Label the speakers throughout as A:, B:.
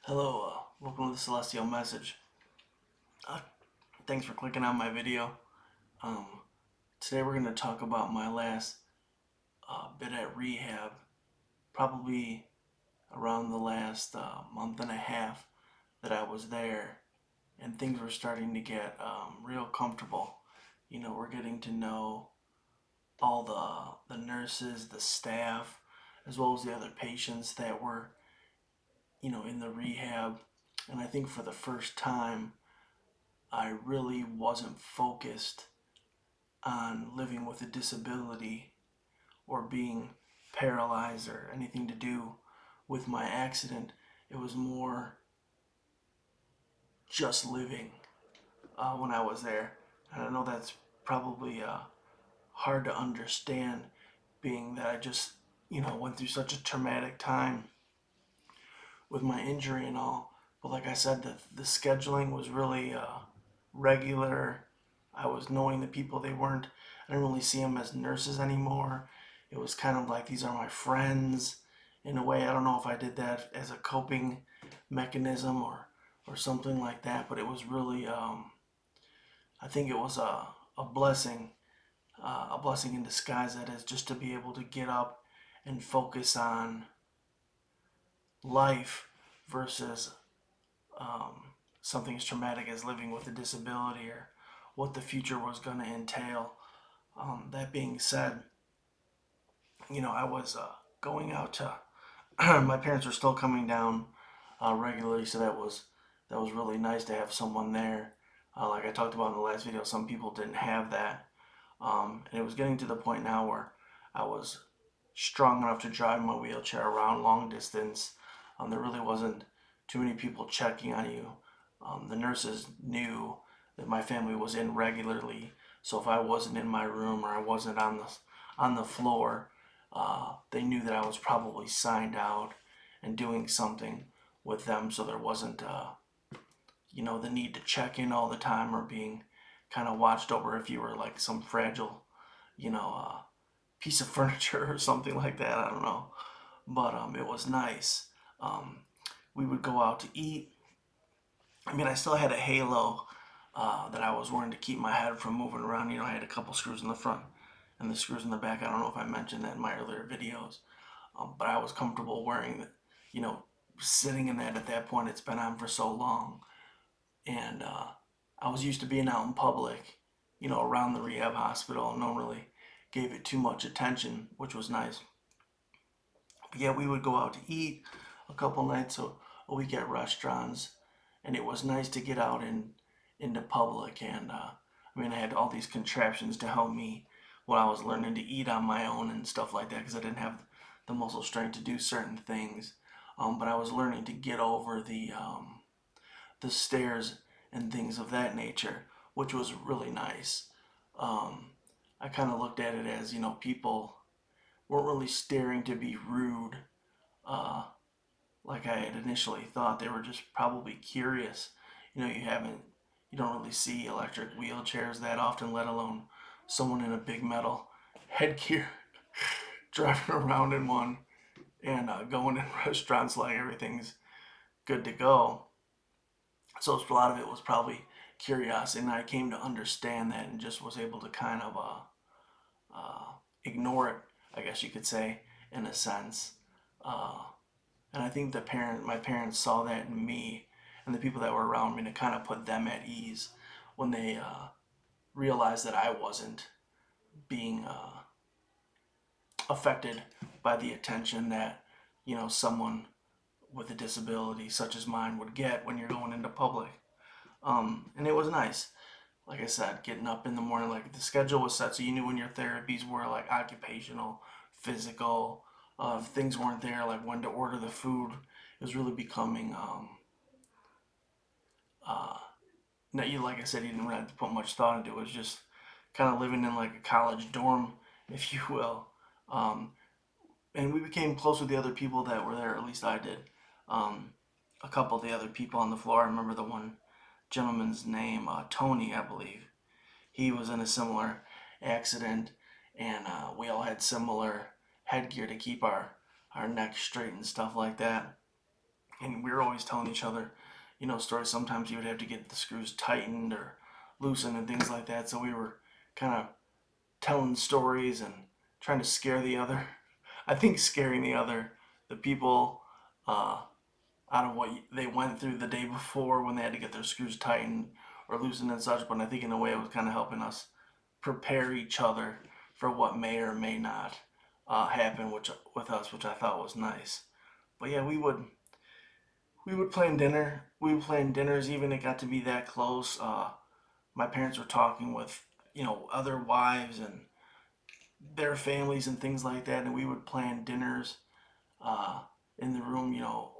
A: Hello, welcome to the Celestial Message. Uh, Thanks for clicking on my video. Um, Today we're going to talk about my last bit at rehab, probably around the last month and a half that I was there, and things were starting to get real comfortable. We're getting to know all the nurses, the staff, as well as the other patients that were, in the rehab. And I think for the first time, I really wasn't focused on living with a disability or being paralyzed or anything to do with my accident. It was more just living when I was there. And I know that's probably hard to understand, being that I just, went through such a traumatic time with my injury and all. But like I said, the scheduling was really regular. I was knowing the people. I didn't really see them as nurses anymore. It was kind of like these are my friends in a way. I don't know if I did that as a coping mechanism or something like that, but it was really, I think it was a blessing in disguise, that is, just to be able to get up and focus on life versus um, something as traumatic as living with a disability or what the future was going to entail. That being said, I was going out to. My parents were still coming down regularly, so that was really nice to have someone there. Like I talked about in the last video, some people didn't have that, and it was getting to the point now where I was strong enough to drive my wheelchair around long distance. There really wasn't too many people checking on you. The nurses knew that my family was in regularly, so if I wasn't in my room or I wasn't on the floor, they knew that I was probably signed out and doing something with them, so there wasn't the need to check in all the time or being kind of watched over if you were like some fragile, piece of furniture or something like that. I don't know, but it was nice. Um, we would go out to eat. I mean, I still had a halo that I was wearing to keep my head from moving around. I had a couple screws in the front and the screws in the back. I don't know if I mentioned that in my earlier videos, but I was comfortable wearing it. You know, Sitting in that at that point, it's been on for so long, and I was used to being out in public, around the rehab hospital, and no one really gave it too much attention, which was nice. But yeah, we would go out to eat a couple nights a week at restaurants, and it was nice to get out into public. And I mean, I had all these contraptions to help me when I was learning to eat on my own and stuff like that, because I didn't have the muscle strength to do certain things. But I was learning to get over the stairs and things of that nature, which was really nice. Um, I kind of looked at it as, people weren't really staring to be rude, uh, like I had initially thought. They were just probably curious. You don't really see electric wheelchairs that often, let alone someone in a big metal headgear driving around in one and going in restaurants like everything's good to go. So a lot of it was probably curiosity, and I came to understand that and just was able to kind of uh, ignore it, I guess you could say, in a sense. Uh, and I think my parents saw that in me and the people that were around me, to kind of put them at ease when they realized that I wasn't being affected by the attention that someone with a disability such as mine would get when you're going into public. And it was nice. Like I said, getting up in the morning, like the schedule was set so you knew when your therapies were, like occupational, physical. If things weren't there, like when to order the food, it was really becoming, uh, like I said, you didn't really have to put much thought into it. It was just kind of living in like a college dorm, if you will. Um, and we became close with the other people that were there, at least I did. Um, a couple of the other people on the floor, I remember the one gentleman's name, Tony, I believe. He was in a similar accident, and we all had similar headgear to keep our necks straight and stuff like that. and we were always telling each other, stories. Sometimes you would have to get the screws tightened or loosened and things like that. So we were kind of telling stories and trying to scare the other. I think scaring the people, uh, out of what they went through the day before when they had to get their screws tightened or loosened and such. But I think in a way it was kind of helping us prepare each other for what may or may not happen with us, which I thought was nice. But yeah, we would plan dinner. We would plan dinners, even it got to be that close. My parents were talking with other wives and their families and things like that, and we would plan dinners uh, in the room.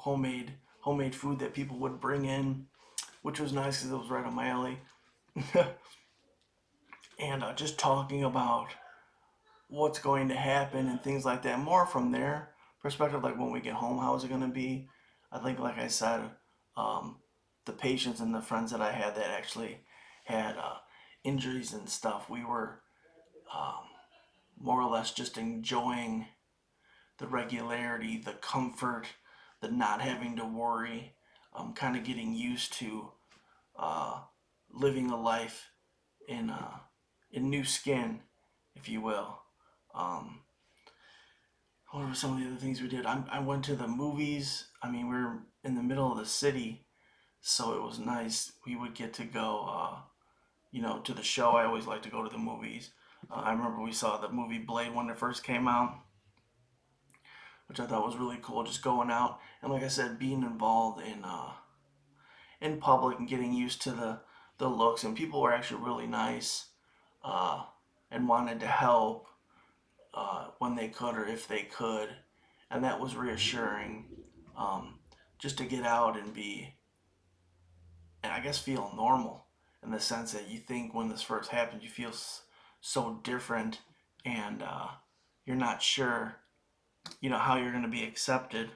A: Homemade food that people would bring in, which was nice because it was right on my alley. And just talking about what's going to happen and things like that. More from their perspective, like when we get home, how is it going to be? I think, like I said, um, the patients and the friends that I had that actually had injuries and stuff, we were um, more or less just enjoying the regularity, the comfort, the not having to worry, kind of getting used to uh, living a life in in new skin, if you will. Um, what were some of the other things we did? I went to the movies. I mean, we were in the middle of the city, so it was nice. We would get to go, to the show. I always like to go to the movies. I remember we saw the movie Blade when it first came out, which I thought was really cool. Just going out and, like I said, being involved in public and getting used to the looks. And people were actually really nice uh, and wanted to help when they could or if they could, and that was reassuring. Um, just to get out and be, and I guess feel normal in the sense that you think when this first happened, you feel so different, and you're not sure, how you're going to be accepted.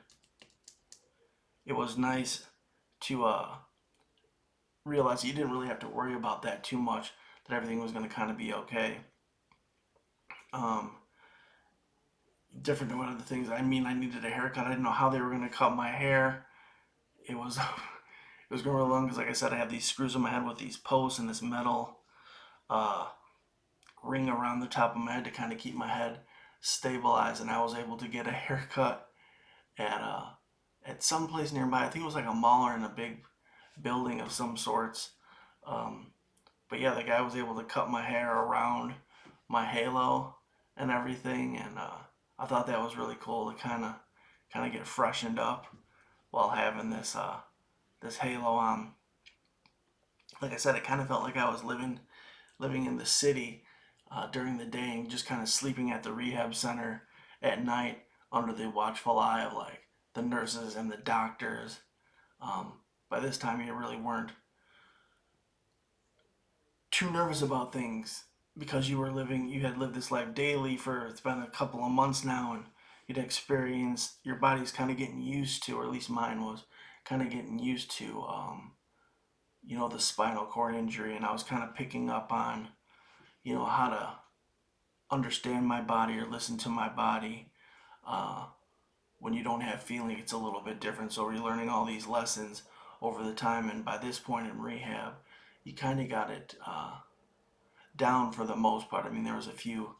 A: It was nice to realize you didn't really have to worry about that too much, that everything was going to kind of be okay. Um, Different than one of the things. I mean, I needed a haircut. I didn't know how they were going to cut my hair. It was it was going really long because, like I said, I have these screws in my head with these posts and this metal uh, ring around the top of my head to kind of keep my head stabilized. And I was able to get a haircut at at some place nearby. I think it was like a mall or in a big building of some sorts. Um, but yeah, the guy was able to cut my hair around my halo and everything, and I thought that was really cool to kind of get freshened up while having this halo on. Like I said, it kind of felt like I was living in the city during the day and just kind of sleeping at the rehab center at night under the watchful eye of like the nurses and the doctors. Um, by this time, you really weren't too nervous about things because you had lived this life daily for, it's been a couple of months now, and you'd experienced, your body's kind of getting used to, or at least mine was kind of getting used to, the spinal cord injury, and I was kind of picking up on, how to understand my body or listen to my body. Uh, when you don't have feeling, it's a little bit different. So we're learning all these lessons over the time, and by this point in rehab, you kind of got it down for the most part. I mean, there was a few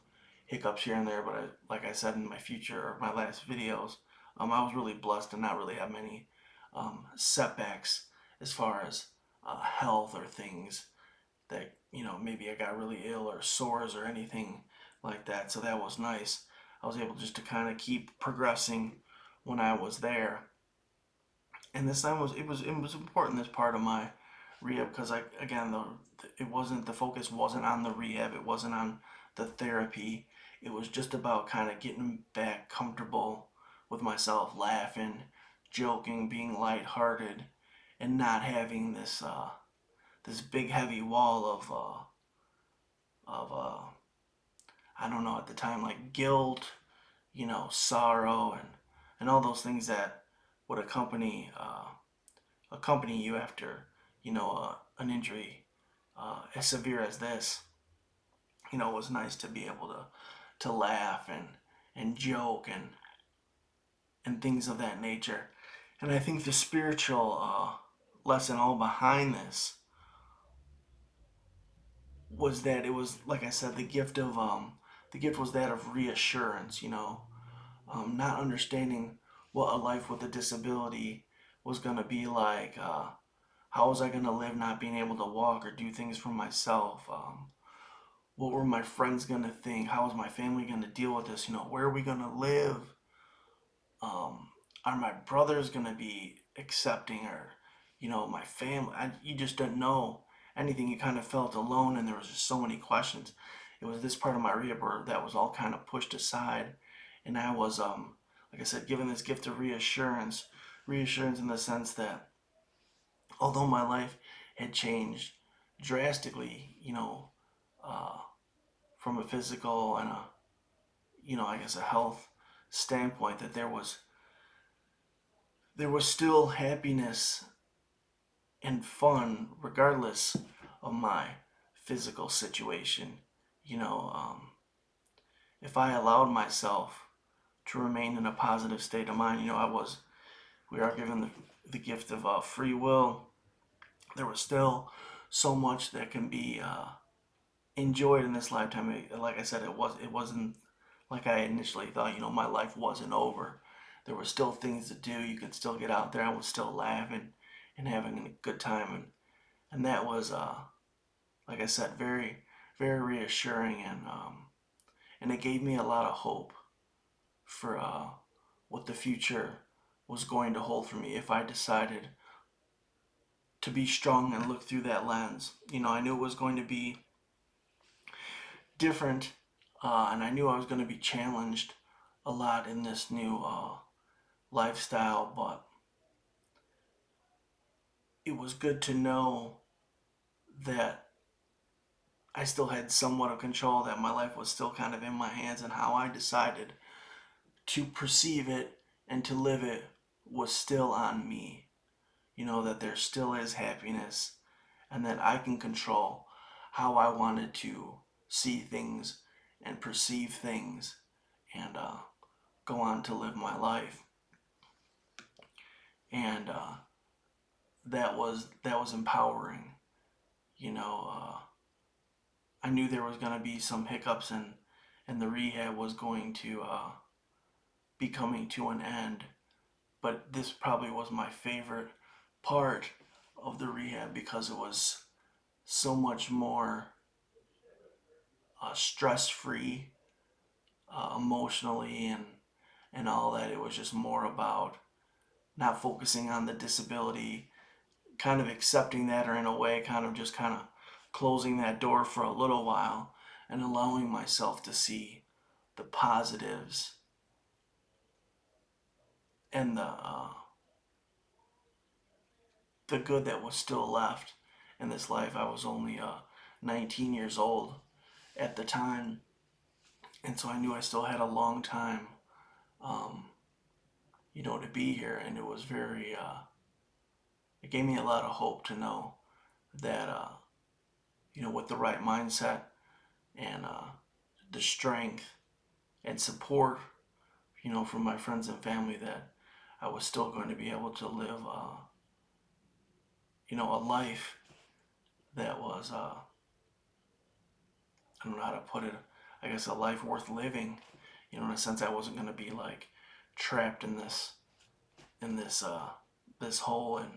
A: hiccups here and there, but like I said in my future or my last videos, I was really blessed to not really have many setbacks as far as health or things that maybe I got really ill or sores or anything like that. So that was nice. I was able just to kind of keep progressing when I was there, and this time it was important, this part of my rehab, because I, again, the focus wasn't on the rehab, it wasn't on the therapy, it was just about kind of getting back comfortable with myself, laughing, joking, being lighthearted, and not having this big heavy wall of I don't know, at the time, like guilt, sorrow, and all those things that would accompany you after an injury as severe as this. It was nice to be able to laugh and joke and things of that nature. And I think the spiritual lesson all behind this was that it was, like I said, the gift was that of reassurance. Not understanding what a life with a disability was gonna be like. How was I gonna live not being able to walk or do things for myself? What were my friends gonna think? How was my family gonna deal with this? Where are we gonna live? Um, are my brothers gonna be accepting, or my family? You just didn't know anything. You kind of felt alone, and there was just so many questions. It was this part of my rehab where that was all kind of pushed aside, and I was, like I said, given this gift of reassurance in the sense that although my life had changed drastically, uh, from a physical and a, I guess a health standpoint, that there was still happiness and fun regardless of my physical situation. You know, if I allowed myself to remain in a positive state of mind, we are given the gift of free will. There was still so much that can be enjoyed in this lifetime. Like I said, it wasn't like I initially thought. My life wasn't over. There were still things to do. You could still get out there. I was still laughing and having a good time, and that was, like I said, very very reassuring, and it gave me a lot of hope for what the future was going to hold for me if I decided to be strong and look through that lens. I knew it was going to be different, and I knew I was going to be challenged a lot in this new lifestyle, but it was good to know that I still had somewhat of control, that my life was still kind of in my hands, and how I decided to perceive it and to live it was still on me. That there still is happiness, and that I can control how I wanted to see things and perceive things, and go on to live my life. And that was empowering. You know, I knew there was going to be some hiccups, and the rehab was going to be coming to an end. But this probably was my favorite part of the rehab because it was so much more stress free, emotionally, and all that. It was just more about not focusing on the disability, kind of accepting that, or in a way kind of closing that door for a little while, and allowing myself to see the positives and the good that was still left in this life. I was only 19 years old at the time, and so I knew I still had a long time, um, to be here. And it was it gave me a lot of hope to know that, with the right mindset, and the strength and support, from my friends and family, that I was still going to be able to live, a life that was, I don't know how to put it, I guess a life worth living, in a sense. I wasn't going to be like trapped in this hole, and,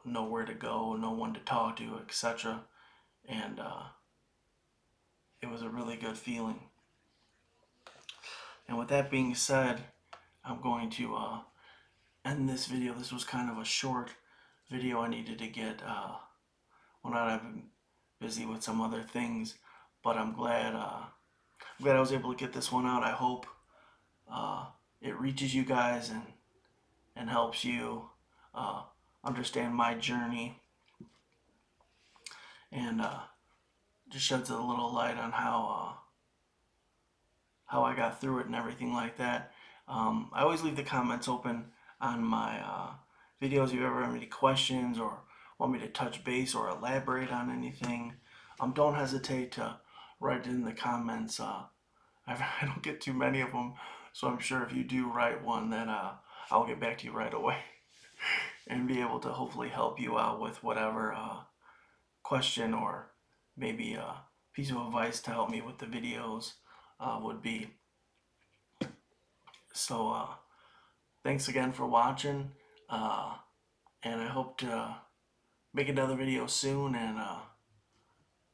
A: nowhere to go, no one to talk to, etc. And it was a really good feeling. And with that being said, I'm going to end this video. This was kind of a short video. I needed to get one out. I've been busy with some other things, but I'm glad I was able to get this one out. I hope uh, it reaches you guys, and helps you uh, understand my journey, and just sheds a little light on how I got through it and everything like that. I always leave the comments open on my videos. If you ever have any questions, or want me to touch base or elaborate on anything, don't hesitate to write it in the comments. I don't get too many of them, so I'm sure if you do write one, that I'll get back to you right away and be able to hopefully help you out with whatever question or maybe a piece of advice to help me with the videos would be. So thanks again for watching, and I hope to make another video soon. And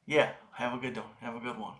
A: yeah, have a good one. Have a good one.